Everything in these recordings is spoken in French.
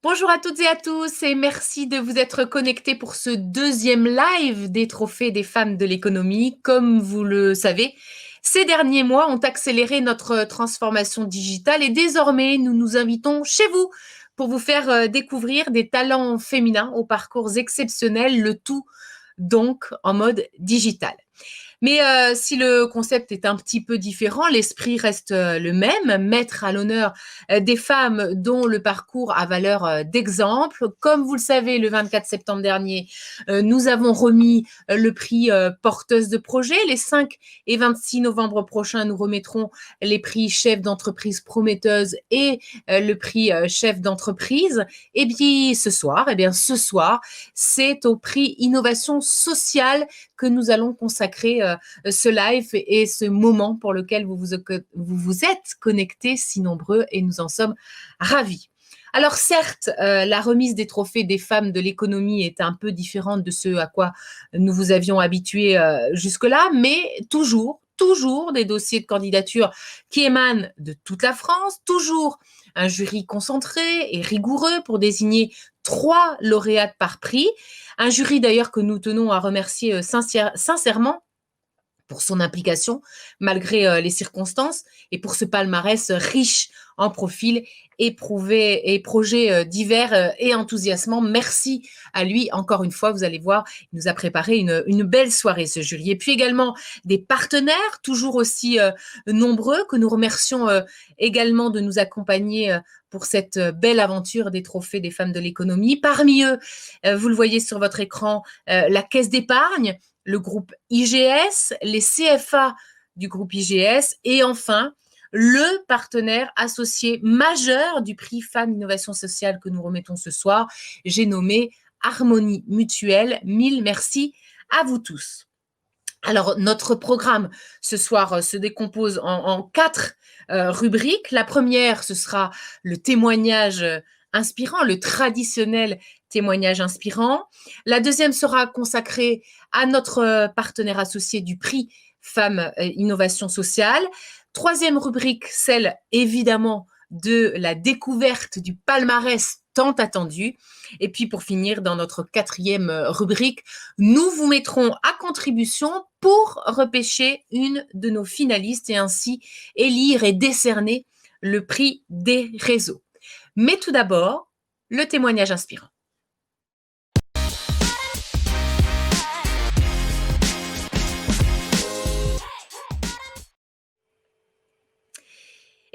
Bonjour à toutes et à tous et merci de vous être connectés pour ce deuxième live des trophées des femmes de l'économie. Comme vous le savez, ces derniers mois ont accéléré notre transformation digitale et désormais nous nous invitons chez vous pour vous faire découvrir des talents féminins aux parcours exceptionnels, le tout donc en mode digital. Mais si le concept est un petit peu différent, l'esprit reste le même, mettre à l'honneur des femmes dont le parcours a valeur d'exemple. Comme vous le savez, le 24 septembre dernier, nous avons remis le prix porteuse de projet. Les 5 et 26 novembre prochains, nous remettrons les prix chef d'entreprise prometteuse et le prix chef d'entreprise. Et puis ce soir, c'est au prix innovation sociale que nous allons consacrer ce live et ce moment pour lequel vous vous êtes connectés si nombreux et nous en sommes ravis. Alors certes, la remise des trophées des femmes de l'économie est un peu différente de ce à quoi nous vous avions habitués jusque-là, mais toujours des dossiers de candidature qui émanent de toute la France, toujours un jury concentré et rigoureux pour désigner 3 lauréates par prix, un jury d'ailleurs que nous tenons à remercier sincèrement pour son implication malgré les circonstances et pour ce palmarès riche en profils éprouvés et projets divers et enthousiasmants. Merci à lui encore une fois, vous allez voir, il nous a préparé une belle soirée ce jury. Et puis également des partenaires toujours aussi nombreux que nous remercions également de nous accompagner pour cette belle aventure des trophées des femmes de l'économie. Parmi eux, vous le voyez sur votre écran, la Caisse d'épargne, le groupe IGS, les CFA du groupe IGS et enfin le partenaire associé majeur du prix Femmes Innovation Sociale que nous remettons ce soir, j'ai nommé Harmonie Mutuelle. Mille merci à vous tous. Alors, notre programme ce soir se décompose en 4 rubriques. La première, ce sera le témoignage inspirant, le traditionnel témoignage inspirant. La deuxième sera consacrée à notre partenaire associé du prix Femmes Innovation Sociale. Troisième rubrique, celle évidemment de la découverte du palmarès tant attendu. Et puis pour finir, dans notre quatrième rubrique, nous vous mettrons à contribution pour repêcher une de nos finalistes et ainsi élire et décerner le prix des réseaux. Mais tout d'abord, le témoignage inspirant.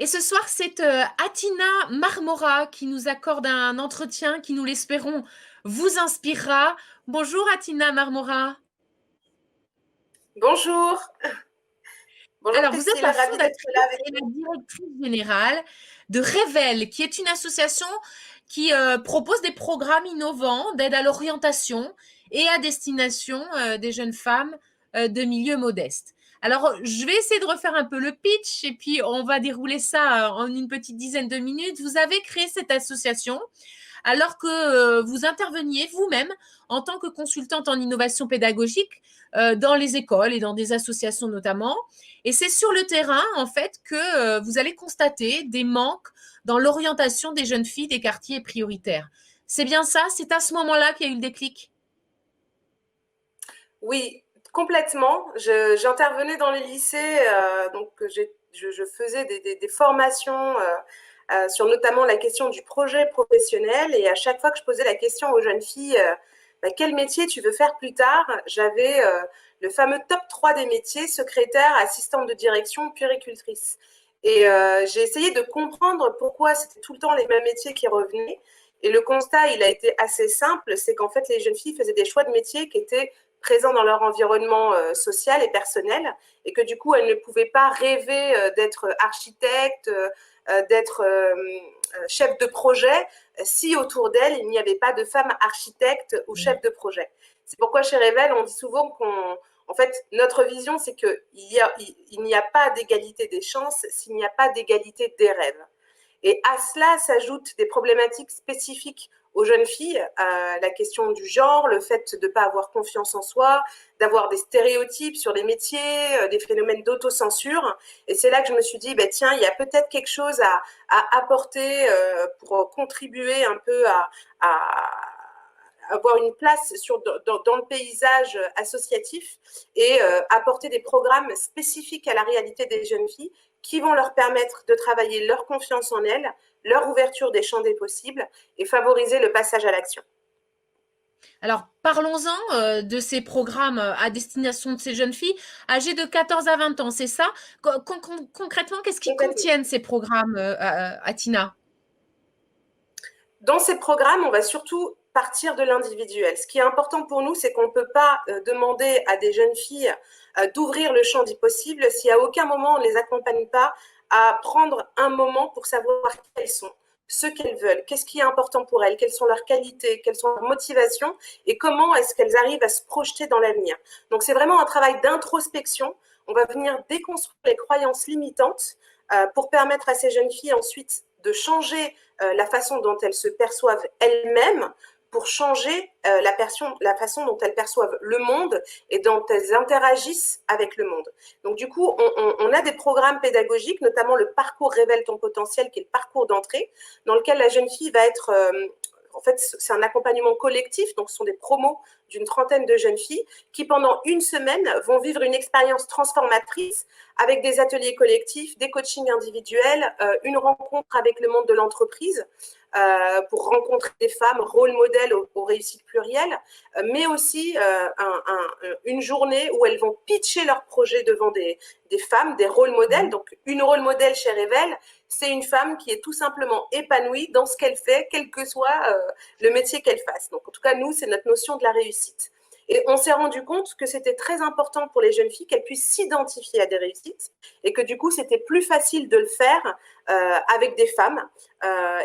Et ce soir, c'est Atina Marmora qui nous accorde un entretien qui, nous l'espérons, vous inspirera. Bonjour Atina Marmora. Bonjour. Bonjour. Alors, vous êtes la fondatrice et la directrice générale de Révèle, qui est une association qui propose des programmes innovants d'aide à l'orientation et à destination des jeunes femmes de milieux modestes. Alors, je vais essayer de refaire un peu le pitch et puis on va dérouler ça en une petite dizaine de minutes. Vous avez créé cette association alors que vous interveniez vous-même en tant que consultante en innovation pédagogique dans les écoles et dans des associations notamment. Et c'est sur le terrain, en fait, que vous allez constater des manques dans l'orientation des jeunes filles des quartiers prioritaires. C'est bien ça? C'est à ce moment-là qu'il y a eu le déclic? Oui, complètement. J'intervenais dans les lycées, donc je faisais des formations sur notamment la question du projet professionnel. Et à chaque fois que je posais la question aux jeunes filles, quel métier tu veux faire plus tard, j'avais le fameux top 3 des métiers: secrétaire, assistante de direction, puéricultrice. Et j'ai essayé de comprendre pourquoi c'était tout le temps les mêmes métiers qui revenaient. Et le constat, il a été assez simple, c'est qu'en fait, les jeunes filles faisaient des choix de métiers qui étaient présents dans leur environnement social et personnel, et que du coup, elles ne pouvaient pas rêver d'être architecte, d'être chef de projet, si autour d'elles, il n'y avait pas de femmes architectes ou chefs de projet. C'est pourquoi chez Révèle, on dit souvent en fait, notre vision, c'est qu'il n'y a pas d'égalité des chances s'il n'y a pas d'égalité des rêves. Et à cela s'ajoutent des problématiques spécifiques aux jeunes filles la question du genre, le fait de ne pas avoir confiance en soi, d'avoir des stéréotypes sur les métiers, des phénomènes d'autocensure. Et c'est là que je me suis dit, tiens, il y a peut-être quelque chose à apporter pour contribuer un peu à avoir une place dans le paysage associatif et apporter des programmes spécifiques à la réalité des jeunes filles qui vont leur permettre de travailler leur confiance en elles, leur ouverture des champs des possibles et favoriser le passage à l'action. Alors, parlons-en de ces programmes à destination de ces jeunes filles âgées de 14 à 20 ans, c'est ça? Concrètement, qu'est-ce qu'ils contiennent ces programmes, Atina? Dans ces programmes, on va surtout partir de l'individuel. Ce qui est important pour nous, c'est qu'on ne peut pas demander à des jeunes filles d'ouvrir le champ du possible si à aucun moment on ne les accompagne pas à prendre un moment pour savoir qui elles sont, ce qu'elles veulent, qu'est-ce qui est important pour elles, quelles sont leurs qualités, quelles sont leurs motivations et comment est-ce qu'elles arrivent à se projeter dans l'avenir. Donc c'est vraiment un travail d'introspection. On va venir déconstruire les croyances limitantes pour permettre à ces jeunes filles ensuite de changer la façon dont elles se perçoivent elles-mêmes pour changer la façon dont elles perçoivent le monde et dont elles interagissent avec le monde. Donc du coup, on a des programmes pédagogiques, notamment le parcours Révèle ton potentiel, qui est le parcours d'entrée, dans lequel la jeune fille va être... en fait, c'est un accompagnement collectif, donc ce sont des promos d'une trentaine de jeunes filles qui, pendant une semaine, vont vivre une expérience transformatrice avec des ateliers collectifs, des coachings individuels, une rencontre avec le monde de l'entreprise pour rencontrer des femmes rôle modèles aux réussites plurielles, mais aussi une journée où elles vont pitcher leurs projets devant des femmes, des rôles modèles. Donc, une rôle modèle chez Révèle, c'est une femme qui est tout simplement épanouie dans ce qu'elle fait, quel que soit le métier qu'elle fasse. Donc, en tout cas, nous, c'est notre notion de la réussite. Et on s'est rendu compte que c'était très important pour les jeunes filles qu'elles puissent s'identifier à des réussites et que du coup, c'était plus facile de le faire avec des femmes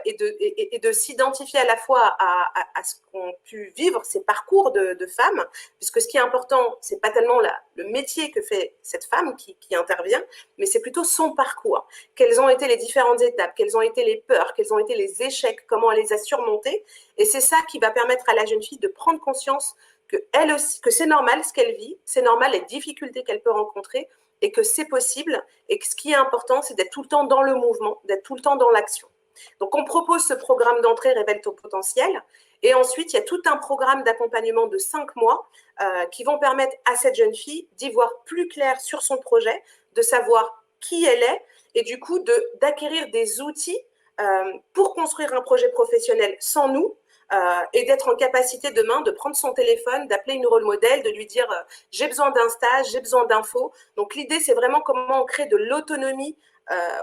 et de s'identifier à la fois à ce qu'ont pu vivre ces parcours de femmes, puisque ce qui est important, c'est pas tellement le métier que fait cette femme qui intervient, mais c'est plutôt son parcours. Quelles ont été les différentes étapes, quelles ont été les peurs, quels ont été les échecs, comment elle les a surmontés. Et c'est ça qui va permettre à la jeune fille de prendre conscience que elle aussi, que c'est normal ce qu'elle vit, c'est normal les difficultés qu'elle peut rencontrer et que c'est possible et que ce qui est important, c'est d'être tout le temps dans le mouvement, d'être tout le temps dans l'action. Donc, on propose ce programme d'entrée Révèle ton potentiel et ensuite, il y a tout un programme d'accompagnement de 5 mois qui vont permettre à cette jeune fille d'y voir plus clair sur son projet, de savoir qui elle est et du coup, d'acquérir des outils pour construire un projet professionnel sans nous, et d'être en capacité demain de prendre son téléphone, d'appeler une rôle modèle, de lui dire j'ai besoin d'un stage, j'ai besoin d'infos. Donc l'idée, c'est vraiment comment on crée de l'autonomie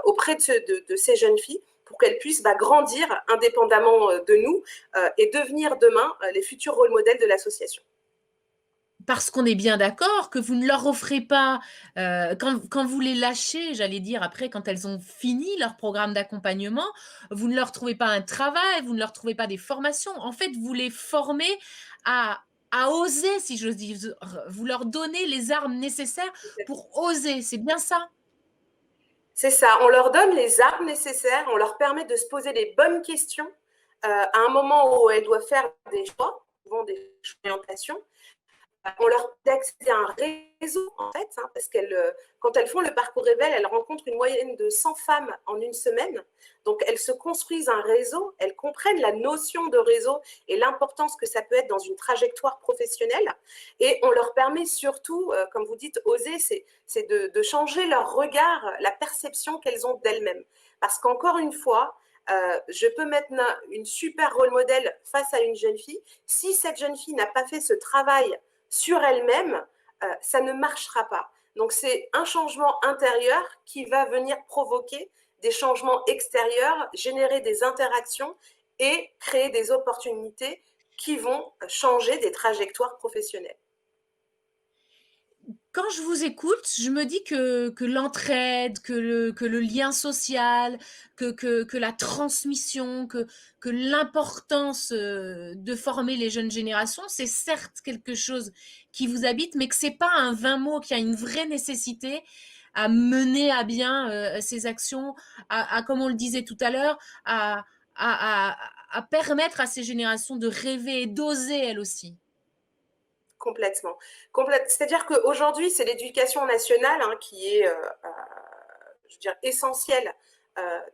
auprès de ces jeunes filles pour qu'elles puissent grandir indépendamment de nous et devenir demain les futurs rôles modèles de l'association. Parce qu'on est bien d'accord que vous ne leur offrez pas, quand vous les lâchez, j'allais dire, après, quand elles ont fini leur programme d'accompagnement, vous ne leur trouvez pas un travail, vous ne leur trouvez pas des formations. En fait, vous les formez à oser, si j'ose dire. Vous leur donnez les armes nécessaires pour oser. C'est bien ça? C'est ça. On leur donne les armes nécessaires, on leur permet de se poser les bonnes questions à un moment où elles doivent faire des choix, souvent des orientations. On leur permet d'accéder à un réseau, en fait, parce qu'elles, quand elles font le parcours Révèle, elles rencontrent une moyenne de 100 femmes en une semaine. Donc, elles se construisent un réseau, elles comprennent la notion de réseau et l'importance que ça peut être dans une trajectoire professionnelle. Et on leur permet surtout, comme vous dites, oser, c'est de changer leur regard, la perception qu'elles ont d'elles-mêmes. Parce qu'encore une fois, je peux mettre une super rôle modèle face à une jeune fille. Si cette jeune fille n'a pas fait ce travail sur elle-même, ça ne marchera pas. Donc, c'est un changement intérieur qui va venir provoquer des changements extérieurs, générer des interactions et créer des opportunités qui vont changer des trajectoires professionnelles. Quand je vous écoute, je me dis que l'entraide, que le lien social, que la transmission, que l'importance de former les jeunes générations, c'est certes quelque chose qui vous habite, mais que c'est pas un vain mot, qu'il y a une vraie nécessité à mener à bien ces actions, comme on le disait tout à l'heure, à, à, permettre à ces générations de rêver et d'oser elles aussi. Complètement. C'est-à-dire qu'aujourd'hui, c'est l'éducation nationale qui est, je veux dire, essentielle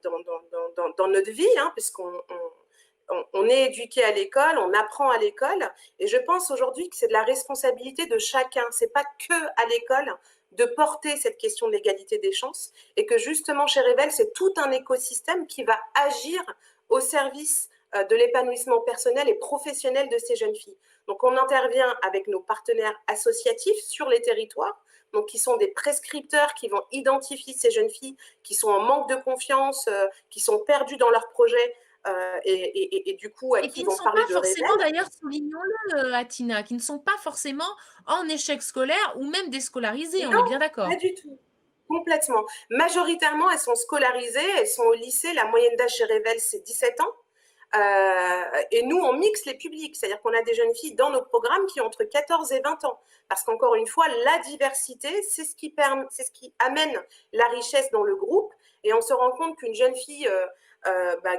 dans notre vie, puisqu'on est éduqué à l'école, on apprend à l'école. Et je pense aujourd'hui que c'est de la responsabilité de chacun. C'est pas que à l'école de porter cette question de l'égalité des chances. Et que justement, chez Revel, c'est tout un écosystème qui va agir au service de l'épanouissement personnel et professionnel de ces jeunes filles. Donc, on intervient avec nos partenaires associatifs sur les territoires, donc qui sont des prescripteurs qui vont identifier ces jeunes filles qui sont en manque de confiance, qui sont perdues dans leurs projets et du coup, à qui vont parler de Revel. Et qui ne sont pas forcément, d'ailleurs, soulignons-le, Atina, qui ne sont pas forcément en échec scolaire ou même déscolarisées, on est bien d'accord. Pas du tout. Complètement. Majoritairement, elles sont scolarisées, elles sont au lycée. La moyenne d'âge chez Revel, c'est 17 ans. Et nous, on mixe les publics, c'est-à-dire qu'on a des jeunes filles dans nos programmes qui ont entre 14 et 20 ans. Parce qu'encore une fois, la diversité, c'est ce qui amène la richesse dans le groupe. Et on se rend compte qu'une jeune fille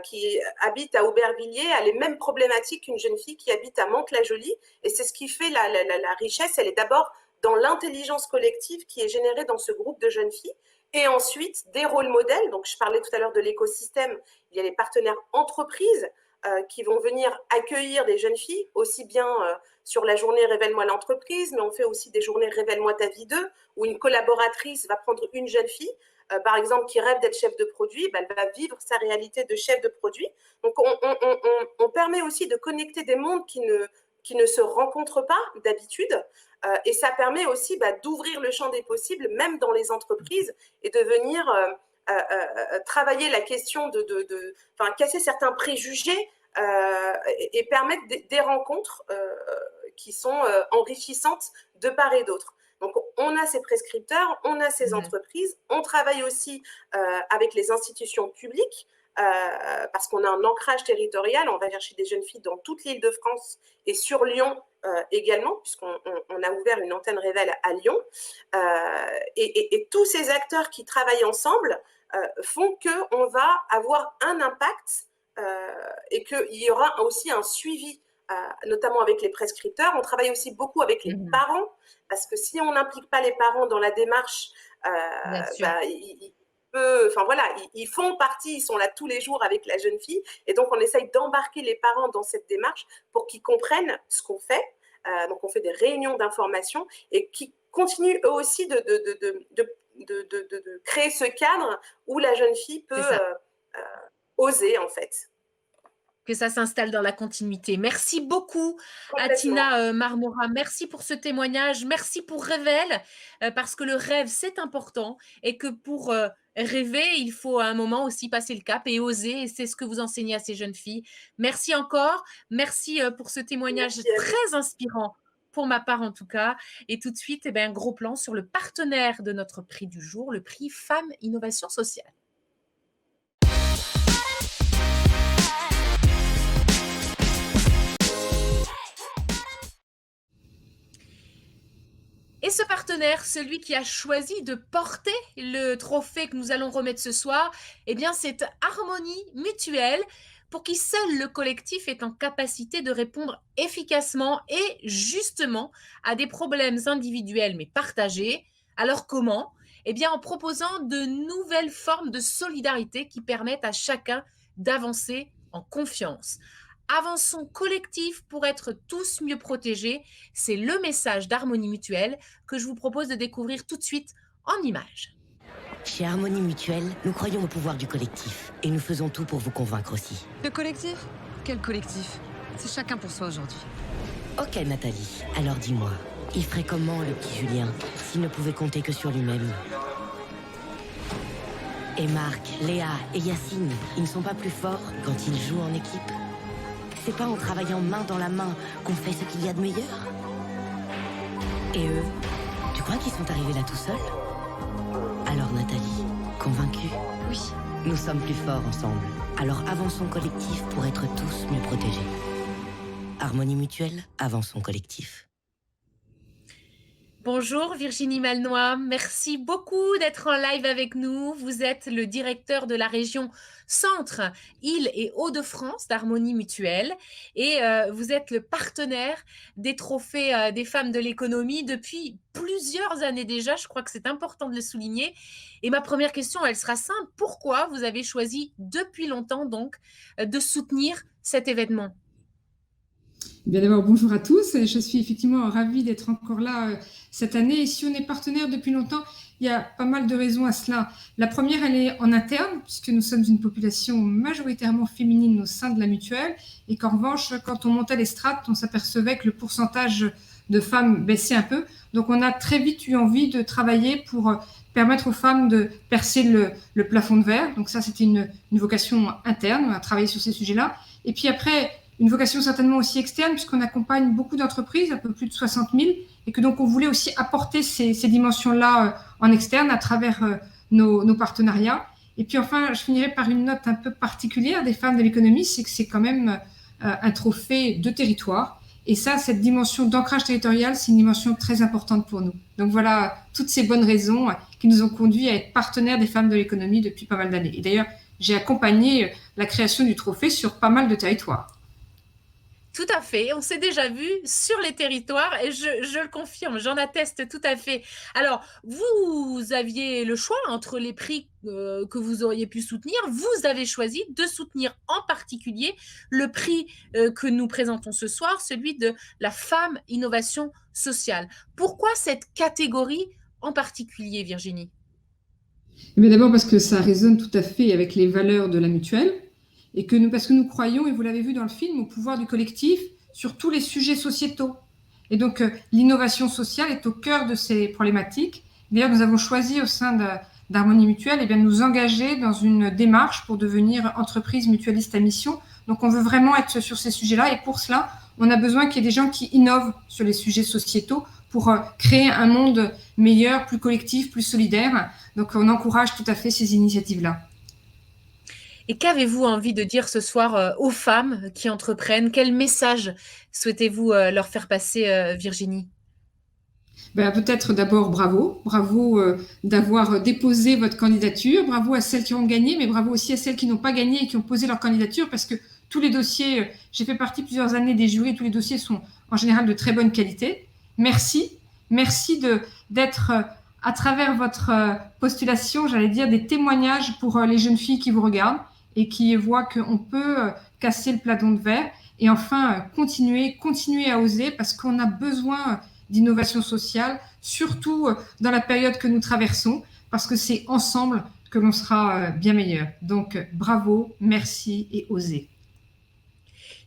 qui habite à Aubervilliers a les mêmes problématiques qu'une jeune fille qui habite à Mantes-la-Jolie. Et c'est ce qui fait la richesse. Elle est d'abord dans l'intelligence collective qui est générée dans ce groupe de jeunes filles. Et ensuite, des rôles modèles. Donc, je parlais tout à l'heure de l'écosystème. Il y a les partenaires entreprises qui vont venir accueillir des jeunes filles, aussi bien sur la journée Révèle-moi l'entreprise, mais on fait aussi des journées Révèle-moi ta vie 2, où une collaboratrice va prendre une jeune fille, par exemple, qui rêve d'être chef de produit, elle va vivre sa réalité de chef de produit. Donc, on permet aussi de connecter des mondes qui ne se rencontrent pas d'habitude. Et ça permet aussi d'ouvrir le champ des possibles, même dans les entreprises, et de venir travailler la question casser certains préjugés et permettre des rencontres qui sont enrichissantes de part et d'autre. Donc, on a ces prescripteurs, on a ces entreprises, on travaille aussi avec les institutions publiques, parce qu'on a un ancrage territorial, on va chercher des jeunes filles dans toute l'Île-de-France et sur Lyon également, puisqu'on a ouvert une antenne Revel à Lyon. Et tous ces acteurs qui travaillent ensemble font qu'on va avoir un impact et qu'il y aura aussi un suivi, notamment avec les prescripteurs. On travaille aussi beaucoup avec les parents, parce que si on n'implique pas les parents dans la démarche, ils font partie, ils sont là tous les jours avec la jeune fille, et donc on essaye d'embarquer les parents dans cette démarche pour qu'ils comprennent ce qu'on fait. Donc on fait des réunions d'information et qui continuent eux aussi de créer ce cadre où la jeune fille peut oser en fait. Que ça s'installe dans la continuité. Merci beaucoup, Atina Marmora. Merci pour ce témoignage. Merci pour Revel, parce que le rêve, c'est important et que pour rêver, il faut à un moment aussi passer le cap et oser. Et c'est ce que vous enseignez à ces jeunes filles. Merci encore. Merci pour ce témoignage très inspirant, pour ma part en tout cas. Et tout de suite, un gros plan sur le partenaire de notre prix du jour, le prix Femmes Innovation Sociale. Et ce partenaire, celui qui a choisi de porter le trophée que nous allons remettre ce soir, c'est Harmonie Mutuelle, pour qui seul le collectif est en capacité de répondre efficacement et justement à des problèmes individuels mais partagés. Alors comment ? En proposant de nouvelles formes de solidarité qui permettent à chacun d'avancer en confiance. Avançons collectif pour être tous mieux protégés. C'est le message d'Harmonie Mutuelle que je vous propose de découvrir tout de suite en images. Chez Harmonie Mutuelle, nous croyons au pouvoir du collectif et nous faisons tout pour vous convaincre aussi. Le collectif ? Quel collectif ? C'est chacun pour soi aujourd'hui. Ok Nathalie, alors dis-moi, il ferait comment le petit Julien s'il ne pouvait compter que sur lui-même ? Et Marc, Léa et Yacine, ils ne sont pas plus forts quand ils jouent en équipe ? C'est pas en travaillant main dans la main qu'on fait ce qu'il y a de meilleur. Et eux, tu crois qu'ils sont arrivés là tout seuls ? Alors Nathalie, convaincue ? Oui. Nous sommes plus forts ensemble. Alors avançons collectif pour être tous mieux protégés. Harmonie Mutuelle, avançons collectif. Bonjour Virginie Malnois, merci beaucoup d'être en live avec nous. Vous êtes le directeur de la région Centre, Île et Hauts-de-France d'Harmonie Mutuelle et vous êtes le partenaire des trophées des femmes de l'économie depuis plusieurs années déjà. Je crois que c'est important de le souligner. Et ma première question, elle sera simple. Pourquoi vous avez choisi depuis longtemps donc de soutenir cet événement? Eh bien d'abord, bonjour à tous. Je suis effectivement ravie d'être encore là cette année. Et si on est partenaire depuis longtemps, il y a pas mal de raisons à cela. La première, elle est en interne, puisque nous sommes une population majoritairement féminine au sein de la mutuelle, et qu'en revanche, quand on montait les strates, on s'apercevait que le pourcentage de femmes baissait un peu. Donc on a très vite eu envie de travailler pour permettre aux femmes de percer le plafond de verre. Donc ça, c'était une vocation interne, on a travaillé sur ces sujets-là. Et puis après, une vocation certainement aussi externe, puisqu'on accompagne beaucoup d'entreprises, un peu plus de 60 000, et que donc on voulait aussi apporter ces dimensions-là en externe à travers nos partenariats. Et puis enfin, je finirai par une note un peu particulière des femmes de l'économie, c'est que c'est quand même un trophée de territoire. Et ça, cette dimension d'ancrage territorial, c'est une dimension très importante pour nous. Donc voilà, toutes ces bonnes raisons qui nous ont conduits à être partenaires des femmes de l'économie depuis pas mal d'années. Et d'ailleurs, j'ai accompagné la création du trophée sur pas mal de territoires. Tout à fait, on s'est déjà vu sur les territoires et je le confirme, j'en atteste tout à fait. Alors, vous aviez le choix entre les prix que vous auriez pu soutenir. Vous avez choisi de soutenir en particulier le prix que nous présentons ce soir, celui de la femme innovation sociale. Pourquoi cette catégorie en particulier, Virginie? Mais d'abord parce que ça résonne tout à fait avec les valeurs de la mutuelle et que parce que nous croyons, et vous l'avez vu dans le film, au pouvoir du collectif sur tous les sujets sociétaux. Et donc l'innovation sociale est au cœur de ces problématiques. D'ailleurs, nous avons choisi au sein d'Harmonie Mutuelle de nous engager dans une démarche pour devenir entreprise mutualiste à mission. Donc on veut vraiment être sur ces sujets-là et pour cela, on a besoin qu'il y ait des gens qui innovent sur les sujets sociétaux pour créer un monde meilleur, plus collectif, plus solidaire. Donc on encourage tout à fait ces initiatives-là. Et qu'avez-vous envie de dire ce soir aux femmes qui entreprennent? Quel message souhaitez-vous leur faire passer, Virginie? Ben, peut-être d'abord bravo, bravo d'avoir déposé votre candidature, bravo à celles qui ont gagné, mais bravo aussi à celles qui n'ont pas gagné et qui ont posé leur candidature, parce que tous les dossiers, j'ai fait partie plusieurs années des jurys, tous les dossiers sont en général de très bonne qualité. Merci, merci d'être à travers votre postulation, j'allais dire, des témoignages pour les jeunes filles qui vous regardent et qui voient qu'on peut casser le plafond de verre. Et enfin, continuer à oser, parce qu'on a besoin d'innovation sociale, surtout dans la période que nous traversons, parce que c'est ensemble que l'on sera bien meilleur. Donc, bravo, merci et osez.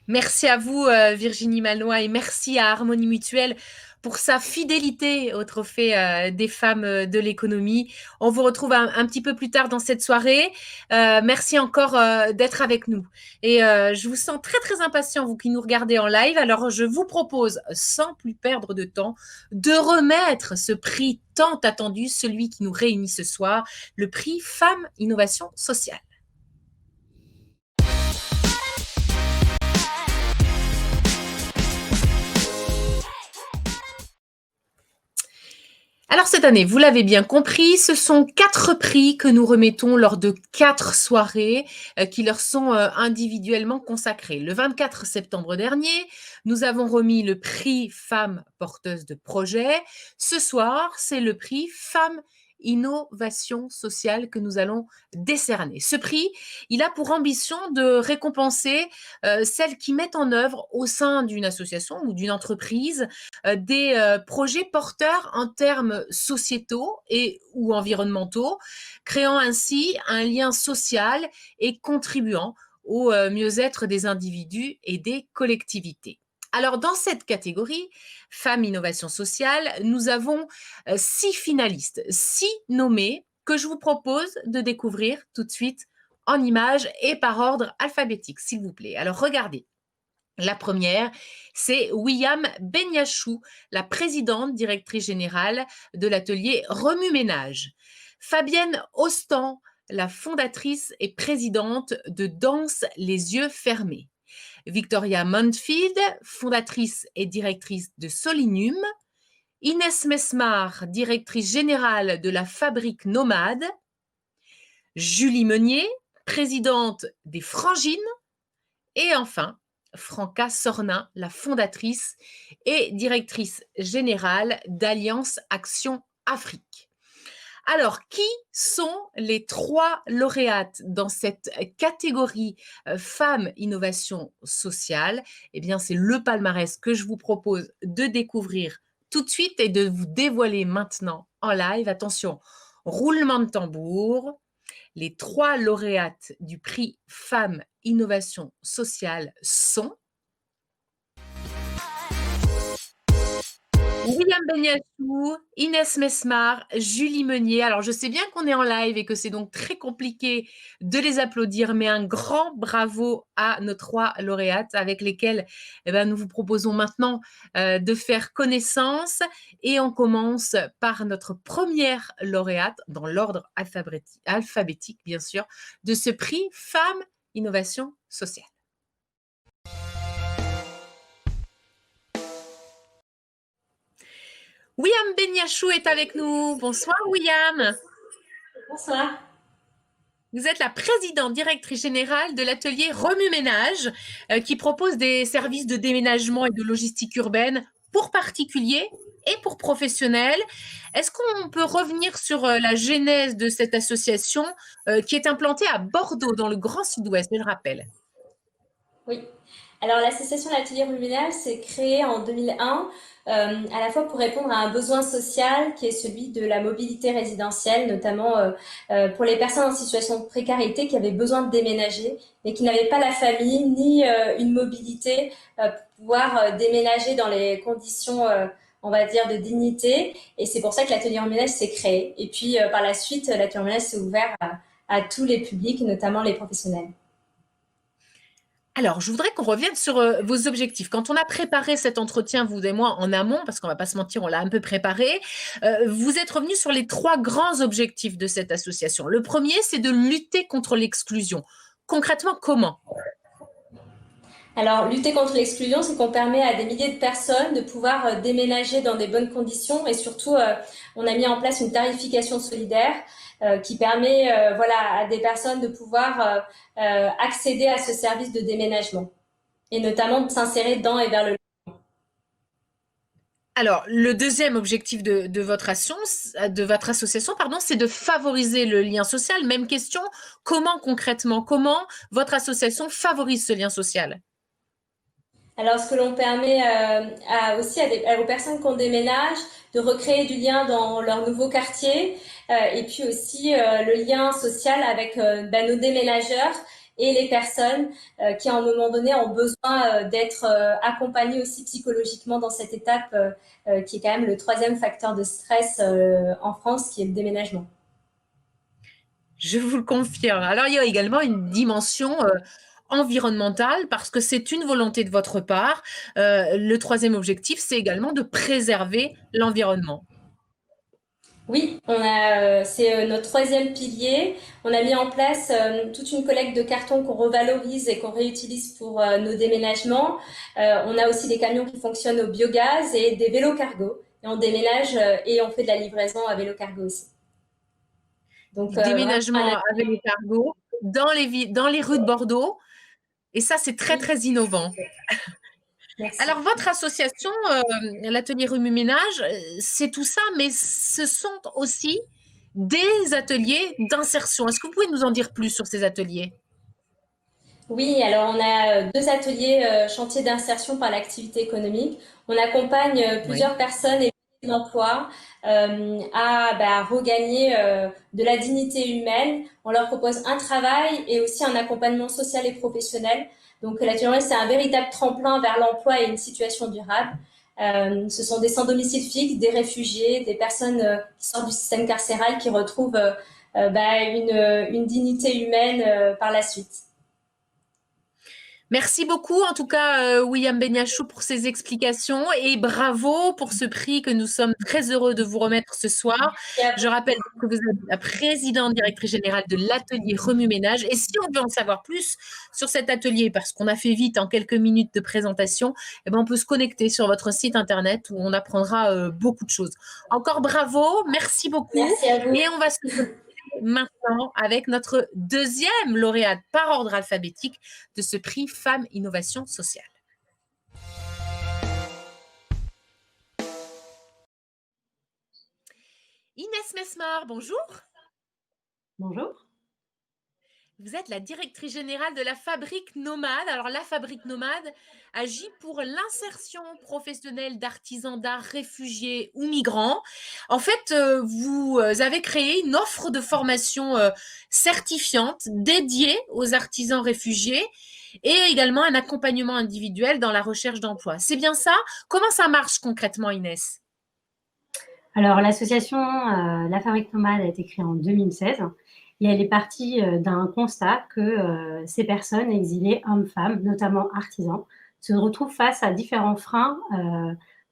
Merci à vous, Virginie Malnois, et merci à Harmonie Mutuelle pour sa fidélité au trophée des femmes de l'économie. On vous retrouve un petit peu plus tard dans cette soirée. Merci encore d'être avec nous. Et je vous sens très, très impatient, vous qui nous regardez en live. Alors, je vous propose, sans plus perdre de temps, de remettre ce prix tant attendu, celui qui nous réunit ce soir, le prix Femmes Innovation Sociale. Alors cette année, vous l'avez bien compris, ce sont 4 prix que nous remettons lors de 4 soirées qui leur sont individuellement consacrées. Le 24 septembre dernier, nous avons remis le prix Femmes porteuses de projets. Ce soir, c'est le prix Femmes Innovation sociale que nous allons décerner. Ce prix, il a pour ambition de récompenser celles qui mettent en œuvre au sein d'une association ou d'une entreprise des projets porteurs en termes sociétaux et ou environnementaux, créant ainsi un lien social et contribuant au mieux-être des individus et des collectivités. Alors, dans cette catégorie, Femmes Innovation Sociale, nous avons 6 finalistes, 6 nommés que je vous propose de découvrir tout de suite en images et par ordre alphabétique, s'il vous plaît. Alors, regardez. La première, c'est William Benyachou, la présidente directrice générale de l'atelier Remue Ménage. Fabienne Ostan, la fondatrice et présidente de Danse les yeux fermés. Victoria Montfield, fondatrice et directrice de Solinum. Inès Mesmar, directrice générale de la Fabrique Nomade, Julie Meunier, présidente des Frangines, et enfin, Franca Sornin, la fondatrice et directrice générale d'Alliance Action Afrique. Alors, qui sont les 3 lauréates dans cette catégorie Femmes Innovation Sociale? Eh bien, c'est le palmarès que je vous propose de découvrir tout de suite et de vous dévoiler maintenant en live. Attention, roulement de tambour. Les 3 lauréates du prix Femmes Innovation Sociale sont William Beniachou, Inès Mesmar, Julie Meunier. Alors, je sais bien qu'on est en live et que c'est donc très compliqué de les applaudir, mais un grand bravo à nos 3 lauréates avec lesquelles nous vous proposons maintenant de faire connaissance. Et on commence par notre première lauréate, dans l'ordre alphabétique, bien sûr, de ce prix Femmes Innovation Sociale. William Beniachou est avec nous. Bonsoir William. Bonsoir. Vous êtes la présidente directrice générale de l'atelier Remue Ménage qui propose des services de déménagement et de logistique urbaine pour particuliers et pour professionnels. Est-ce qu'on peut revenir sur la genèse de cette association qui est implantée à Bordeaux, dans le Grand Sud-Ouest, je le rappelle? Oui. Alors, l'association L'Atelier Remue Ménage s'est créée en 2001 à la fois pour répondre à un besoin social qui est celui de la mobilité résidentielle, notamment pour les personnes en situation de précarité qui avaient besoin de déménager, mais qui n'avaient pas la famille ni une mobilité pour pouvoir déménager dans les conditions, on va dire, de dignité. Et c'est pour ça que l'Atelier Remue Ménage s'est créé. Et puis, par la suite, l'Atelier Remue Ménage s'est ouvert à tous les publics, notamment les professionnels. Alors, je voudrais qu'on revienne sur vos objectifs. Quand on a préparé cet entretien, vous et moi, en amont, parce qu'on ne va pas se mentir, on l'a un peu préparé, vous êtes revenus sur les 3 grands objectifs de cette association. Le premier, c'est de lutter contre l'exclusion. Concrètement, comment? Alors, lutter contre l'exclusion, c'est qu'on permet à des milliers de personnes de pouvoir déménager dans des bonnes conditions et surtout, on a mis en place une tarification solidaire qui permet à des personnes de pouvoir accéder à ce service de déménagement et notamment de s'insérer dans et vers le logement. Alors, le deuxième objectif de votre association, c'est de favoriser le lien social. Même question, comment concrètement, comment votre association favorise ce lien social? Alors, ce que l'on permet aussi aux personnes qu'on déménage de recréer du lien dans leur nouveau quartier et puis aussi le lien social avec nos déménageurs et les personnes qui, à un moment donné, ont besoin d'être accompagnées aussi psychologiquement dans cette étape qui est quand même le 3e facteur de stress en France, qui est le déménagement. Je vous le confirme. Alors, il y a également une dimension environnementale, parce que c'est une volonté de votre part. Le 3e objectif, c'est également de préserver l'environnement. Oui, c'est notre 3e pilier. On a mis en place toute une collecte de cartons qu'on revalorise et qu'on réutilise pour nos déménagements. On a aussi des camions qui fonctionnent au biogaz et des vélos cargo. Et on déménage et on fait de la livraison à vélo cargo aussi. Donc, déménagement à vélo cargo dans les rues de Bordeaux. Et ça, c'est très, très innovant. Merci. Alors, votre association, l'Atelier Remue Ménage, c'est tout ça, mais ce sont aussi des ateliers d'insertion. Est-ce que vous pouvez nous en dire plus sur ces ateliers? Oui, alors on a 2 ateliers chantiers d'insertion par l'activité économique. On accompagne plusieurs personnes et d'emploi à regagner de la dignité humaine. On leur propose un travail et aussi un accompagnement social et professionnel. Donc l'atelier, c'est un véritable tremplin vers l'emploi et une situation durable. Ce sont des sans-domicile fixe, des réfugiés, des personnes qui sortent du système carcéral, qui retrouvent une dignité humaine par la suite. Merci beaucoup, en tout cas, William Benyachou, pour ces explications et bravo pour ce prix que nous sommes très heureux de vous remettre ce soir. Je rappelle que vous êtes la présidente directrice générale de l'atelier Remue-Ménage. Et si on veut en savoir plus sur cet atelier, parce qu'on a fait vite en quelques minutes de présentation, eh ben on peut se connecter sur votre site internet où on apprendra beaucoup de choses. Encore bravo, merci beaucoup. Merci à vous. Et on va se maintenant avec notre deuxième lauréate par ordre alphabétique de ce prix Femmes Innovation Sociale. Inès Mesmar, bonjour. Bonjour. Vous êtes la directrice générale de la Fabrique Nomade. Alors, la Fabrique Nomade agit pour l'insertion professionnelle d'artisans d'art réfugiés ou migrants. En fait, vous avez créé une offre de formation certifiante dédiée aux artisans réfugiés et également un accompagnement individuel dans la recherche d'emploi. C'est bien ça? Comment ça marche concrètement, Inès? Alors, l'association La Fabrique Nomade a été créée en 2016 et elle est partie d'un constat que ces personnes exilées, hommes-femmes, notamment artisans, se retrouvent face à différents freins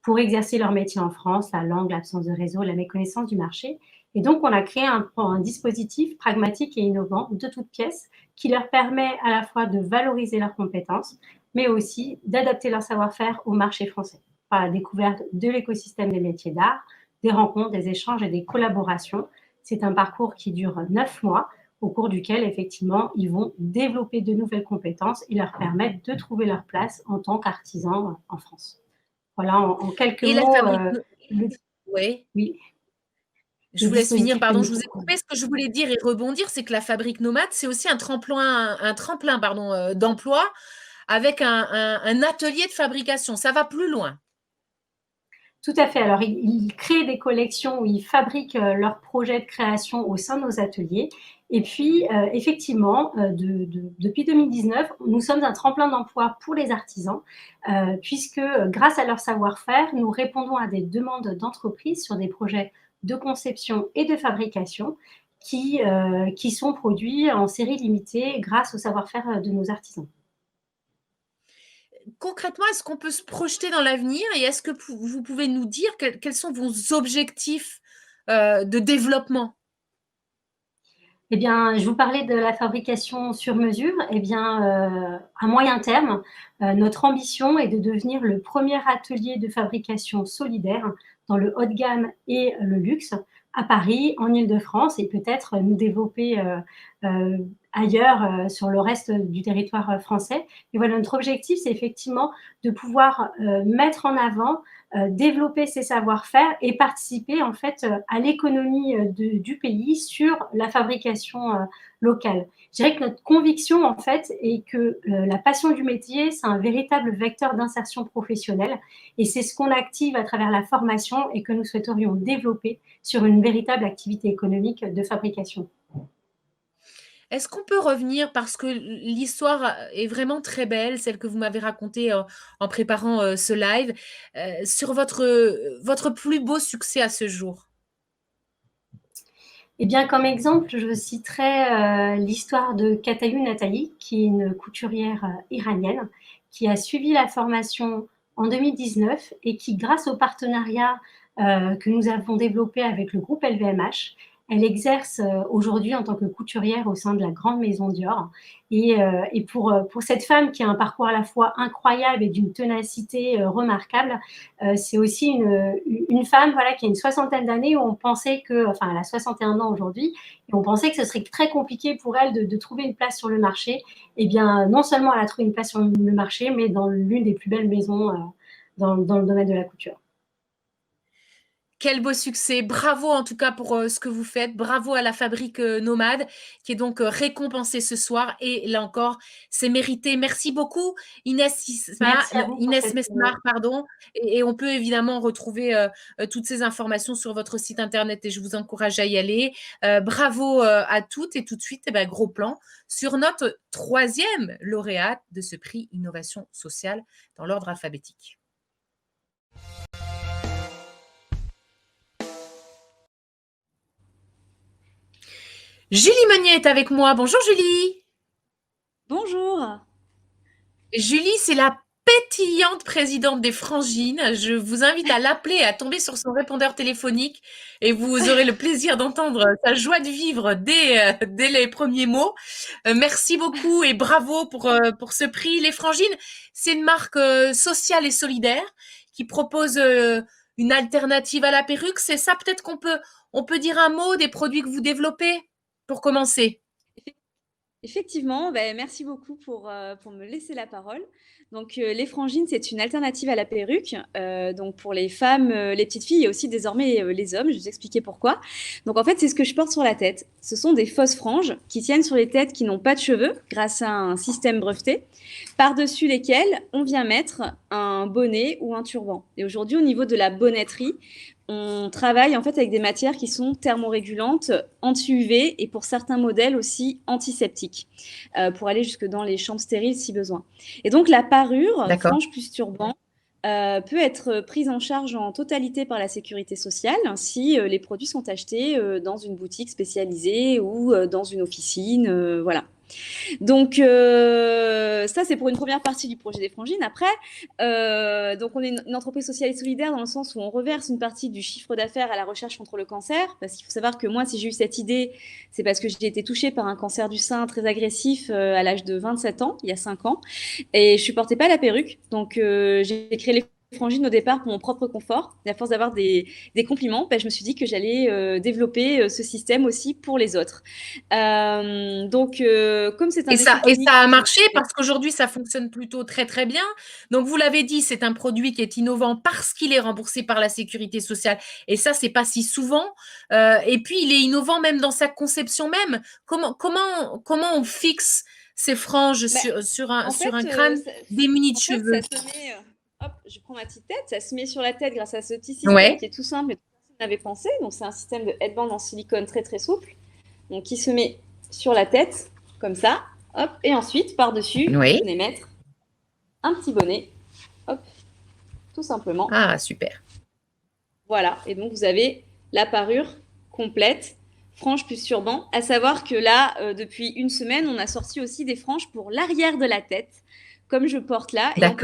pour exercer leur métier en France, la langue, l'absence de réseau, la méconnaissance du marché. Et donc, on a créé un dispositif pragmatique et innovant de toutes pièces qui leur permet à la fois de valoriser leurs compétences, mais aussi d'adapter leur savoir-faire au marché français par la découverte de l'écosystème des métiers d'art, des rencontres, des échanges et des collaborations. C'est un parcours qui dure 9 mois, au cours duquel, effectivement, ils vont développer de nouvelles compétences et leur permettre de trouver leur place en tant qu'artisans en France. Voilà, en quelques Et mots. la fabrique... Oui. Oui. Je vous laisse finir, pardon, je vous ai coupé. Ce que je voulais dire et rebondir, c'est que la Fabrique Nomade, c'est aussi un tremplin d'emploi avec un atelier de fabrication. Ça va plus loin. Tout à fait. Alors, ils créent des collections où ils fabriquent leurs projets de création au sein de nos ateliers. Et puis, effectivement, depuis 2019, nous sommes un tremplin d'emploi pour les artisans, puisque grâce à leur savoir-faire, nous répondons à des demandes d'entreprises sur des projets de conception et de fabrication qui sont produits en série limitée grâce au savoir-faire de nos artisans. Concrètement, est-ce qu'on peut se projeter dans l'avenir et est-ce que vous pouvez nous dire quels sont vos objectifs de développement? Eh bien, je vous parlais de la fabrication sur mesure. Eh bien, à moyen terme, notre ambition est de devenir le premier atelier de fabrication solidaire dans le haut de gamme et le luxe à Paris, en Île-de-France, et peut-être nous développer ailleurs sur le reste du territoire français. Et voilà, notre objectif, c'est effectivement de pouvoir mettre en avant, développer ces savoir-faire et participer en fait à l'économie du pays sur la fabrication locale. Je dirais que notre conviction en fait est que la passion du métier, c'est un véritable vecteur d'insertion professionnelle et c'est ce qu'on active à travers la formation et que nous souhaiterions développer sur une véritable activité économique de fabrication. Est-ce qu'on peut revenir, parce que l'histoire est vraiment très belle, celle que vous m'avez racontée en préparant ce live, sur votre plus beau succès à ce jour? Eh bien, comme exemple, je citerai l'histoire de Katayoun Nathalie, qui est une couturière iranienne, qui a suivi la formation en 2019 et qui, grâce au partenariat que nous avons développé avec le groupe LVMH, elle exerce aujourd'hui en tant que couturière au sein de la grande maison Dior. Et pour cette femme qui a un parcours à la fois incroyable et d'une ténacité remarquable, c'est aussi une femme voilà, qui a une soixantaine d'années où on pensait que, enfin elle a 61 ans aujourd'hui, et on pensait que ce serait très compliqué pour elle de trouver une place sur le marché. Eh bien, non seulement elle a trouvé une place sur le marché, mais dans l'une des plus belles maisons dans le domaine de la couture. Quel beau succès. Bravo en tout cas pour ce que vous faites. Bravo à la Fabrique Nomade qui est donc récompensée ce soir. Et là encore, c'est mérité. Merci beaucoup Inès Mesmar, pardon. Et on peut évidemment retrouver toutes ces informations sur votre site internet et je vous encourage à y aller. Bravo à toutes et tout de suite, gros plan sur notre troisième lauréate de ce prix Innovation Sociale dans l'ordre alphabétique. Julie Meunier est avec moi. Bonjour Julie. Bonjour. Julie, c'est la pétillante présidente des Frangines. Je vous invite à l'appeler et à tomber sur son répondeur téléphonique et vous aurez le plaisir d'entendre sa joie de vivre dès les premiers mots. Merci beaucoup et bravo pour ce prix. Les Frangines, c'est une marque sociale et solidaire qui propose une alternative à la perruque. C'est ça, peut-être on peut dire un mot des produits que vous développez pour commencer. Effectivement, merci beaucoup pour me laisser la parole. Donc, les frangines, c'est une alternative à la perruque. Donc, pour les femmes, les petites filles et aussi désormais les hommes. Je vais vous expliquer pourquoi. Donc, en fait, c'est ce que je porte sur la tête. Ce sont des fausses franges qui tiennent sur les têtes qui n'ont pas de cheveux grâce à un système breveté, par-dessus lesquels on vient mettre un bonnet ou un turban. Et aujourd'hui, au niveau de la bonnetterie, on travaille en fait avec des matières qui sont thermorégulantes, anti-UV et pour certains modèles aussi antiseptiques, pour aller jusque dans les chambres stériles si besoin. Et donc la parure, frange plus turban, peut être prise en charge en totalité par la sécurité sociale si les produits sont achetés dans une boutique spécialisée ou dans une officine, voilà. Donc, ça, c'est pour une première partie du projet des Frangines. Après, donc on est une entreprise sociale et solidaire dans le sens où on reverse une partie du chiffre d'affaires à la recherche contre le cancer. Parce qu'il faut savoir que moi, si j'ai eu cette idée, c'est parce que j'ai été touchée par un cancer du sein très agressif à l'âge de 27 ans, il y a 5 ans. Et je supportais pas la perruque. Donc, j'ai créé les Frangines au départ pour mon propre confort. Et à force d'avoir des compliments, je me suis dit que j'allais développer ce système aussi pour les autres. Donc, comme c'est un ça a marché parce qu'aujourd'hui, ça fonctionne plutôt très, très bien. Donc, vous l'avez dit, c'est un produit qui est innovant parce qu'il est remboursé par la sécurité sociale. Et ça, c'est pas si souvent. Et puis, il est innovant même dans sa conception même. Comment on fixe ces franges sur un crâne démuni de cheveux? Ça se met, hop, je prends ma petite tête, ça se met sur la tête grâce à ce petit système qui est tout simple, mais personne n'avait pensé. Donc, c'est un système de headband en silicone très, très souple. Donc, qui se met sur la tête, comme ça, hop, et ensuite, par-dessus, vous venez mettre un petit bonnet, hop, tout simplement. Ah, super. Voilà, et donc vous avez la parure complète, frange plus turban, à savoir que là, depuis une semaine, on a sorti aussi des franges pour l'arrière de la tête, comme je porte là, et on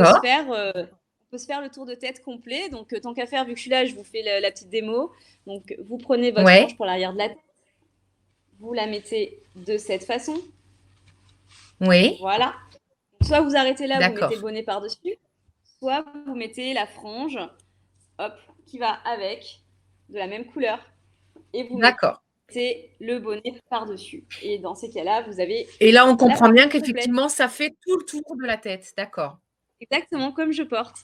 peut se faire le tour de tête complet. Donc, tant qu'à faire, vu que je suis là, je vous fais la petite démo. Donc, vous prenez votre frange pour l'arrière de la tête, vous la mettez de cette façon. Oui. Voilà. Soit vous arrêtez là, vous mettez le bonnet par-dessus, soit vous mettez la frange, hop, qui va avec, de la même couleur, et vous mettez le bonnet par-dessus. Et dans ces cas-là, vous avez... Et là, on comprend bien qu'effectivement, ça fait tout le tour de la tête. D'accord. Exactement, comme je porte.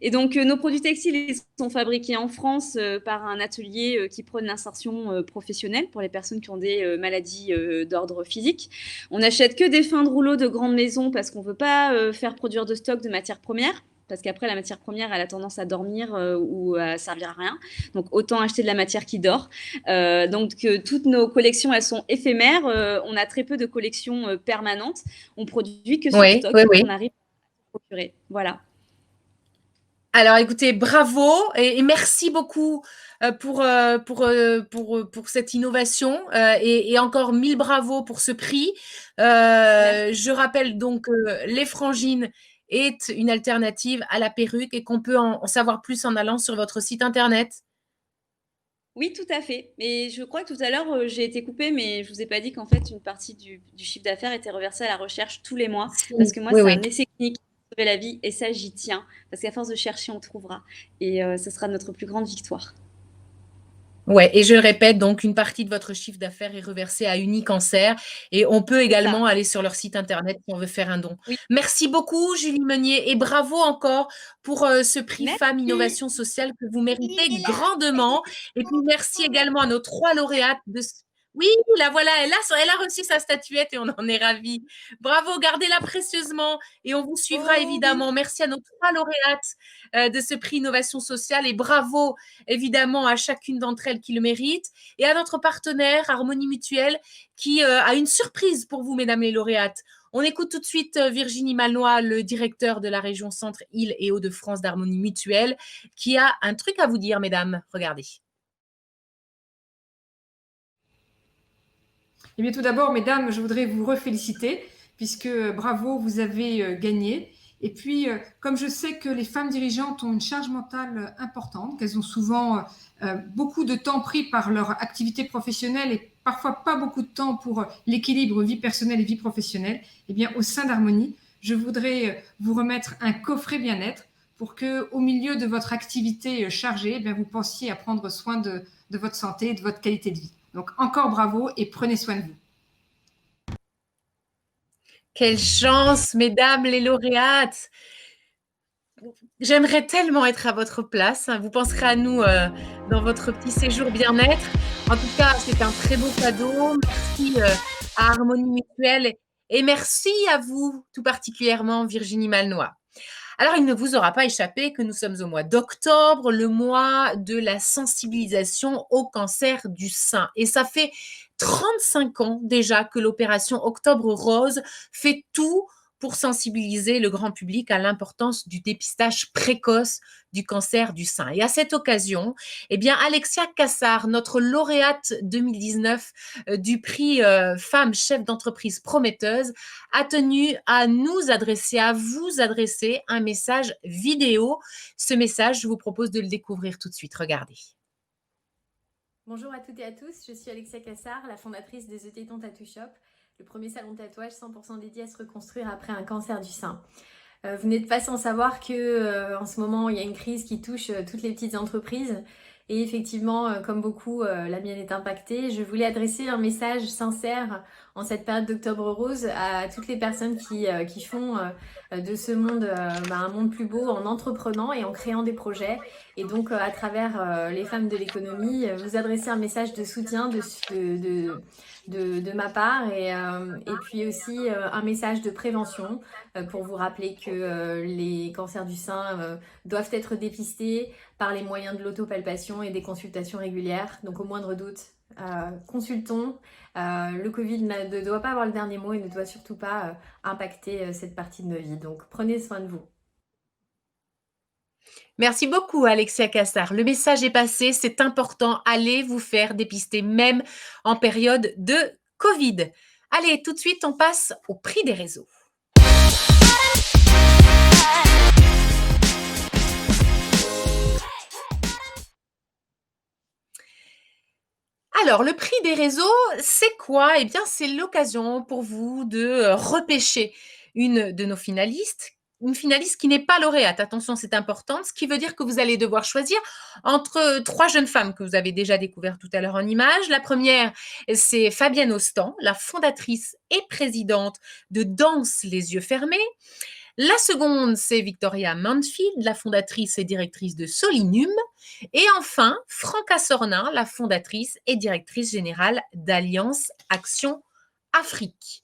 Et donc, nos produits textiles ils sont fabriqués en France par un atelier qui prône l'insertion professionnelle pour les personnes qui ont des maladies d'ordre physique. On n'achète que des fins de rouleau de grandes maisons parce qu'on ne veut pas faire produire de stock de matières premières. Parce qu'après, la matière première, elle a tendance à dormir ou à servir à rien. Donc, autant acheter de la matière qui dort. Donc, toutes nos collections, elles sont éphémères. On a très peu de collections permanentes. On produit que sur stock. On arrive à procurer. Voilà. Alors, écoutez, bravo et merci beaucoup pour cette innovation et encore 1000 bravos pour ce prix. Je rappelle donc que les Frangines est une alternative à la perruque et qu'on peut en savoir plus en allant sur votre site internet. Oui, tout à fait. Mais je crois que tout à l'heure, j'ai été coupée, mais je ne vous ai pas dit qu'en fait, une partie du chiffre d'affaires était reversée à la recherche tous les mois. Parce que moi, c'est un essai clinique qui sauve la vie et ça, j'y tiens. Parce qu'à force de chercher, on trouvera. Et ce sera notre plus grande victoire. Ouais, et je le répète, donc une partie de votre chiffre d'affaires est reversée à Unicancer et on peut également aller sur leur site internet si on veut faire un don. Oui. Merci beaucoup, Julie Meunier, et bravo encore pour ce prix Femmes Innovation Sociale que vous méritez grandement. Et puis merci également à nos 3 lauréates de... Oui, la voilà, elle a reçu sa statuette et on en est ravis. Bravo, gardez-la précieusement et on vous suivra évidemment. Merci à nos 3 lauréates de ce prix Innovation Sociale et bravo évidemment à chacune d'entre elles qui le mérite et à notre partenaire Harmonie Mutuelle qui a une surprise pour vous, mesdames les lauréates. On écoute tout de suite Virginie Malnois, le directeur de la région Centre, Île et Hauts-de-France d'Harmonie Mutuelle, qui a un truc à vous dire, mesdames. Regardez. Eh bien, tout d'abord, mesdames, je voudrais vous reféliciter puisque bravo, vous avez gagné. Et puis, comme je sais que les femmes dirigeantes ont une charge mentale importante, qu'elles ont souvent beaucoup de temps pris par leur activité professionnelle et parfois pas beaucoup de temps pour l'équilibre vie personnelle et vie professionnelle, eh bien, au sein d'Harmonie, je voudrais vous remettre un coffret bien-être pour que, au milieu de votre activité chargée, eh bien, vous pensiez à prendre soin de votre santé et de votre qualité de vie. Donc, encore bravo et prenez soin de vous. Quelle chance, mesdames les lauréates! J'aimerais tellement être à votre place. Vous penserez à nous dans votre petit séjour bien-être. En tout cas, c'est un très beau cadeau. Merci à Harmonie Mutuelle et merci à vous, tout particulièrement Virginie Malnois. Alors, il ne vous aura pas échappé que nous sommes au mois d'octobre, le mois de la sensibilisation au cancer du sein. Et ça fait 35 ans déjà que l'opération Octobre Rose fait tout pour sensibiliser le grand public à l'importance du dépistage précoce du cancer du sein. Et à cette occasion, eh bien, Alexia Cassar, notre lauréate 2019 du prix Femme chef d'entreprise prometteuse, a tenu à nous adresser, à vous adresser un message vidéo. Ce message, je vous propose de le découvrir tout de suite. Regardez. Bonjour à toutes et à tous, je suis Alexia Cassar, la fondatrice des Tétons Tattoo Shop, le premier salon de tatouage 100% dédié à se reconstruire après un cancer du sein. Vous n'êtes pas sans savoir que en ce moment, il y a une crise qui touche toutes les petites entreprises. Et effectivement, comme beaucoup, la mienne est impactée. Je voulais adresser un message sincère en cette période d'Octobre Rose à toutes les personnes qui font de ce monde un monde plus beau en entreprenant et en créant des projets. Et donc, à travers les femmes de l'économie, vous adresser un message de soutien de ma part et puis aussi un message de prévention pour vous rappeler que les cancers du sein doivent être dépistés par les moyens de l'autopalpation et des consultations régulières. Donc au moindre doute, consultons. Le Covid ne doit pas avoir le dernier mot et ne doit surtout pas impacter cette partie de nos vies. Donc prenez soin de vous. Merci beaucoup, Alexia Cassar. Le message est passé, c'est important. Allez vous faire dépister, même en période de Covid. Allez, tout de suite, on passe au prix des réseaux. Alors, le prix des réseaux, c'est quoi? Eh bien, c'est l'occasion pour vous de repêcher une de nos finalistes, une finaliste qui n'est pas lauréate. Attention, c'est important, ce qui veut dire que vous allez devoir choisir entre 3 jeunes femmes que vous avez déjà découvertes tout à l'heure en image. La première, c'est Fabienne Ostan, la fondatrice et présidente de Danse les yeux fermés. La seconde, c'est Victoria Mansfield, la fondatrice et directrice de Solinum. Et enfin, Franca Sornin, la fondatrice et directrice générale d'Alliance Action Afrique.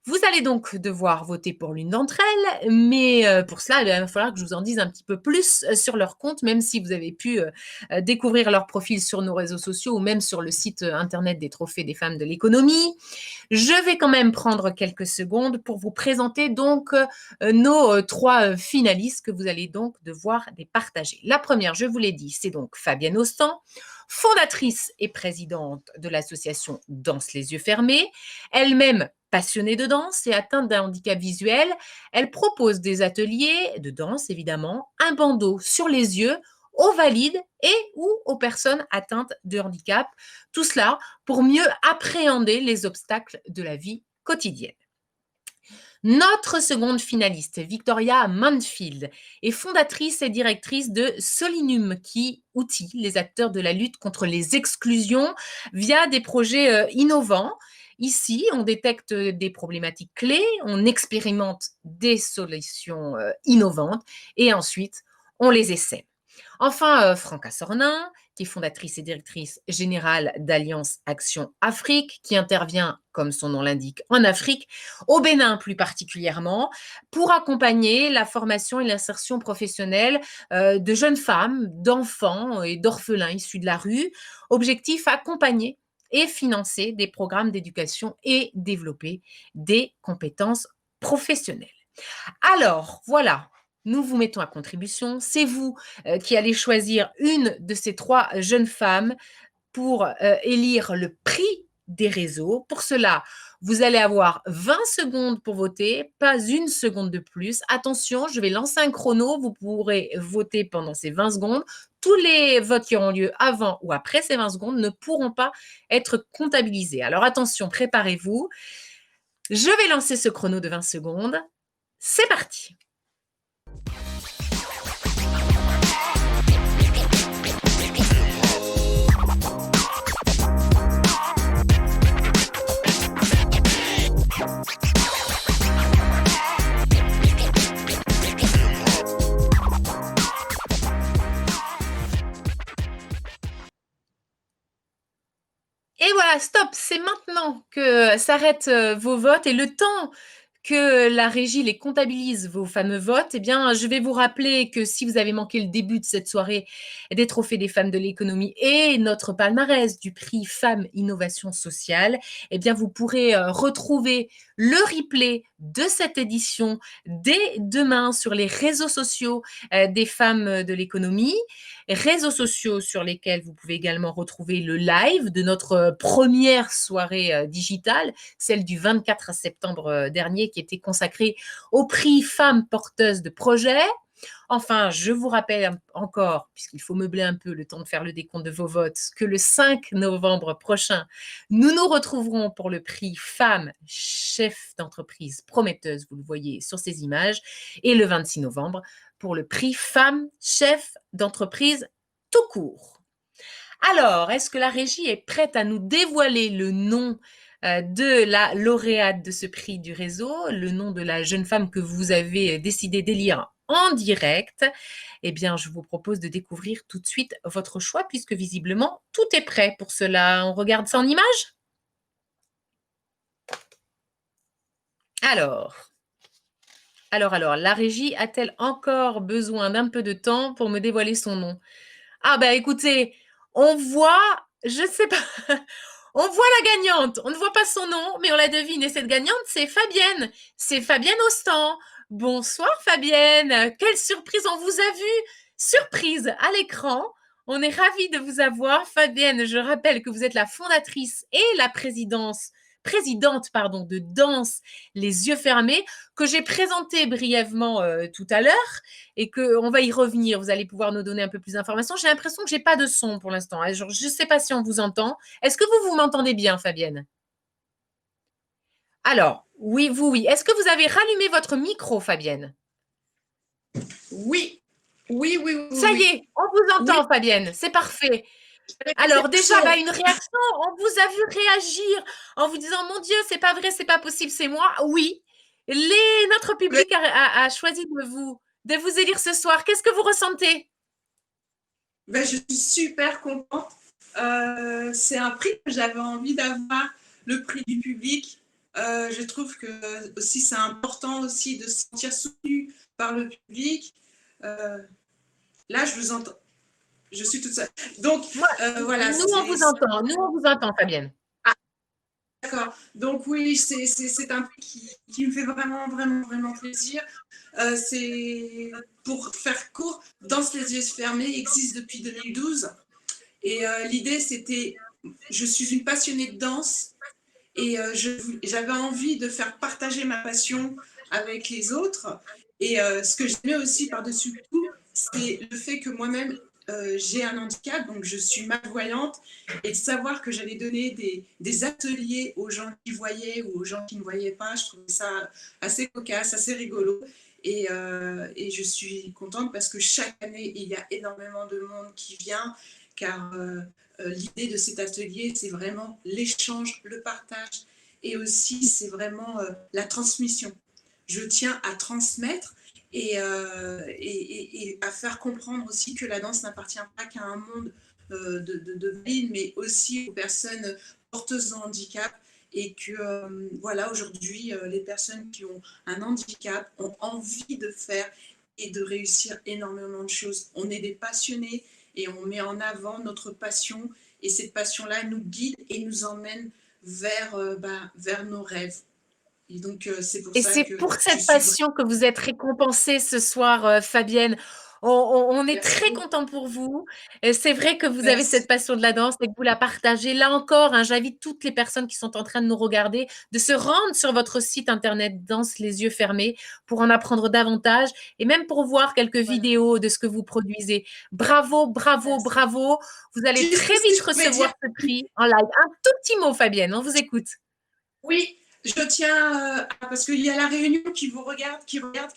Vous allez donc devoir voter pour l'une d'entre elles, mais pour cela, il va falloir que je vous en dise un petit peu plus sur leur compte, même si vous avez pu découvrir leur profil sur nos réseaux sociaux ou même sur le site internet des Trophées des femmes de l'économie. Je vais quand même prendre quelques secondes pour vous présenter donc nos 3 finalistes que vous allez donc devoir les partager. La première, je vous l'ai dit, c'est donc Fabienne Ostan, fondatrice et présidente de l'association Danse les yeux fermés, elle-même passionnée de danse et atteinte d'un handicap visuel. Elle propose des ateliers de danse, évidemment, un bandeau sur les yeux aux valides et ou aux personnes atteintes de handicap. Tout cela pour mieux appréhender les obstacles de la vie quotidienne. Notre seconde finaliste, Victoria Mansfield, est fondatrice et directrice de Solinum, qui outille les acteurs de la lutte contre les exclusions via des projets innovants. Ici, on détecte des problématiques clés, on expérimente des solutions innovantes et ensuite, on les essaie. Enfin, Franca Sornin, qui est fondatrice et directrice générale d'Alliance Action Afrique, qui intervient, comme son nom l'indique, en Afrique, au Bénin plus particulièrement, pour accompagner la formation et l'insertion professionnelle de jeunes femmes, d'enfants et d'orphelins issus de la rue. Objectif, accompagner et financer des programmes d'éducation et développer des compétences professionnelles. Alors, voilà. Nous vous mettons à contribution. C'est vous qui allez choisir une de ces 3 jeunes femmes pour élire le prix des réseaux. Pour cela, Vous allez avoir 20 secondes pour voter, pas une seconde de plus. Attention, je vais lancer un chrono. Vous pourrez voter pendant ces 20 secondes. Tous les votes qui auront lieu avant ou après ces 20 secondes ne pourront pas être comptabilisés. Alors attention, préparez-vous. Je vais lancer ce chrono de 20 secondes. C'est parti. Et voilà, stop, c'est maintenant que s'arrêtent vos votes et le temps que la régie les comptabilise, vos fameux votes, eh bien, je vais vous rappeler que si vous avez manqué le début de cette soirée des trophées des femmes de l'économie et notre palmarès du prix Femmes Innovation Sociale, eh bien, vous pourrez retrouver le replay de cette édition dès demain sur les réseaux sociaux des femmes de l'économie, réseaux sociaux sur lesquels vous pouvez également retrouver le live de notre première soirée digitale, celle du 24 septembre dernier, qui était consacrée au prix Femmes porteuses de projets. Enfin, je vous rappelle encore, puisqu'il faut meubler un peu le temps de faire le décompte de vos votes, que le 5 novembre prochain, nous nous retrouverons pour le prix Femmes chef d'entreprise prometteuse, vous le voyez sur ces images, et le 26 novembre pour le prix Femmes chef d'entreprise tout court. Alors, est-ce que la régie est prête à nous dévoiler le nom de la lauréate de ce prix du réseau, le nom de la jeune femme que vous avez décidé d'élire en direct? Eh bien, je vous propose de découvrir tout de suite votre choix puisque visiblement, tout est prêt pour cela. On regarde ça en image? Alors, la régie a-t-elle encore besoin d'un peu de temps pour me dévoiler son nom? Ah ben écoutez, on voit, je sais pas, on voit la gagnante. On ne voit pas son nom, mais on la devine. Et cette gagnante, c'est Fabienne. C'est Fabienne Ostan. Bonsoir Fabienne. Quelle surprise, on vous a vu. Surprise à l'écran. On est ravis de vous avoir. Fabienne, je rappelle que vous êtes la fondatrice et la présidente de Danse les yeux fermés, que j'ai présenté brièvement tout à l'heure et qu'on va y revenir. Vous allez pouvoir nous donner un peu plus d'informations. J'ai l'impression que je n'ai pas de son pour l'instant. Je ne sais pas si on vous entend. Est-ce que vous m'entendez bien, Fabienne? Alors, oui, vous, oui. Est-ce que vous avez rallumé votre micro, Fabienne? Oui. Oui. Ça y est, on vous entend, oui. Fabienne. C'est parfait. Alors déjà, là, une réaction, on vous a vu réagir en vous disant « Mon Dieu, c'est pas vrai, c'est pas possible, c'est moi ». Oui, notre public a choisi de vous élire ce soir. Qu'est-ce que vous ressentez? Je suis super contente. C'est un prix que j'avais envie d'avoir, le prix du public. Je trouve que aussi c'est important aussi de se sentir soutenu par le public. Là, je vous entends. Je suis toute seule. Donc, voilà. Nous, on vous entend. Nous, on vous entend, Fabienne. Ah, d'accord. Donc, oui, c'est un prix qui me fait vraiment, vraiment, vraiment plaisir. C'est, pour faire court, Danse les yeux fermés existe depuis 2012. Et l'idée, c'était, je suis une passionnée de danse et j'avais envie de faire partager ma passion avec les autres. Et ce que j'aimais aussi par-dessus tout, c'est le fait que moi-même, j'ai un handicap, donc je suis malvoyante, et de savoir que j'allais donner des ateliers aux gens qui voyaient ou aux gens qui ne voyaient pas, je trouvais ça assez cocasse, assez rigolo. Et je suis contente parce que chaque année, il y a énormément de monde qui vient, car l'idée de cet atelier, c'est vraiment l'échange, le partage, et aussi c'est vraiment la transmission. Je tiens à transmettre et à faire comprendre aussi que la danse n'appartient pas qu'à un monde de valides, mais aussi aux personnes porteuses de handicap. Et que voilà, aujourd'hui, les personnes qui ont un handicap ont envie de faire et de réussir énormément de choses. On est des passionnés et on met en avant notre passion. Et cette passion-là nous guide et nous emmène vers nos rêves. Et donc, c'est pour ça que cette passion que vous êtes récompensée ce soir, Fabienne. On est Merci très beaucoup. content pour vous. C'est vrai que vous avez Merci. cette passion de la danse et que vous la partagez. Là encore, hein, j'invite toutes les personnes qui sont en train de nous regarder de se rendre sur votre site internet Danse les yeux fermés pour en apprendre davantage et même pour voir quelques Voilà. vidéos de ce que vous produisez. Bravo, bravo, Merci. bravo. Vous allez Juste très si vite je pouvais recevoir dire, ce prix en live. Un tout petit mot, Fabienne, on vous écoute. oui, je tiens, parce qu'il y a la réunion qui regarde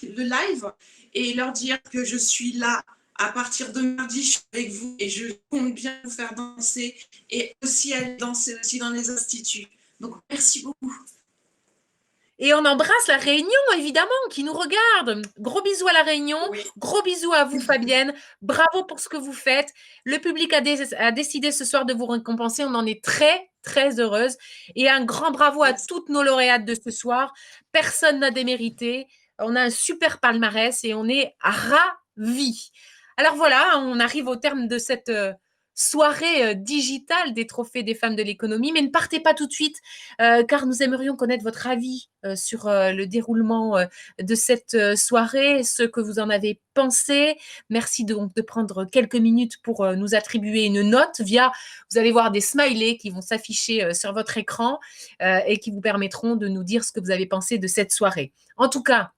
le live, et leur dire que je suis là à partir de mardi, je suis avec vous et je compte bien vous faire danser et aussi aller danser aussi dans les instituts. Donc, merci beaucoup. Et on embrasse la Réunion, évidemment, qui nous regarde. Gros bisous à la Réunion, Oui. gros bisous à vous, Fabienne. Bravo pour ce que vous faites. Le public a décidé ce soir de vous récompenser. On en est très, très heureuse. Et un grand bravo à Merci. toutes nos lauréates de ce soir. Personne n'a démérité. On a un super palmarès et on est ravis. Alors voilà, on arrive au terme de cette soirée digitale des trophées des femmes de l'économie. Mais ne partez pas tout de suite, car nous aimerions connaître votre avis sur le déroulement de cette soirée, ce que vous en avez pensé. Merci donc de prendre quelques minutes pour nous attribuer une note via, vous allez voir des smileys qui vont s'afficher sur votre écran et qui vous permettront de nous dire ce que vous avez pensé de cette soirée. En tout cas,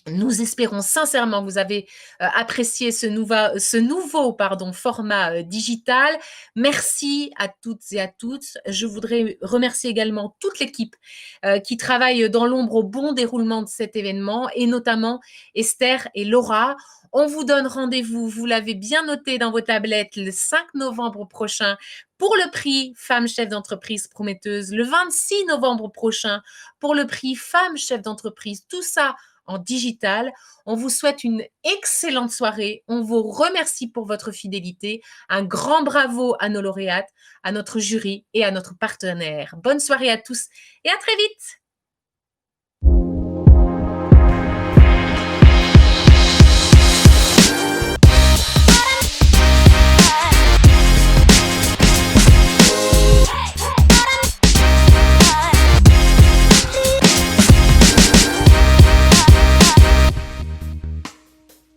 nous espérons sincèrement que vous avez apprécié ce nouveau format digital. Merci à toutes et à tous. Je voudrais remercier également toute l'équipe qui travaille dans l'ombre au bon déroulement de cet événement et notamment Esther et Laura. On vous donne rendez-vous, vous l'avez bien noté dans vos tablettes, le 5 novembre prochain pour le prix Femmes chefs d'entreprise prometteuses, le 26 novembre prochain pour le prix Femmes chefs d'entreprise. Tout ça en digital. On vous souhaite une excellente soirée. On vous remercie pour votre fidélité. Un grand bravo à nos lauréates, à notre jury et à notre partenaire. Bonne soirée à tous et à très vite.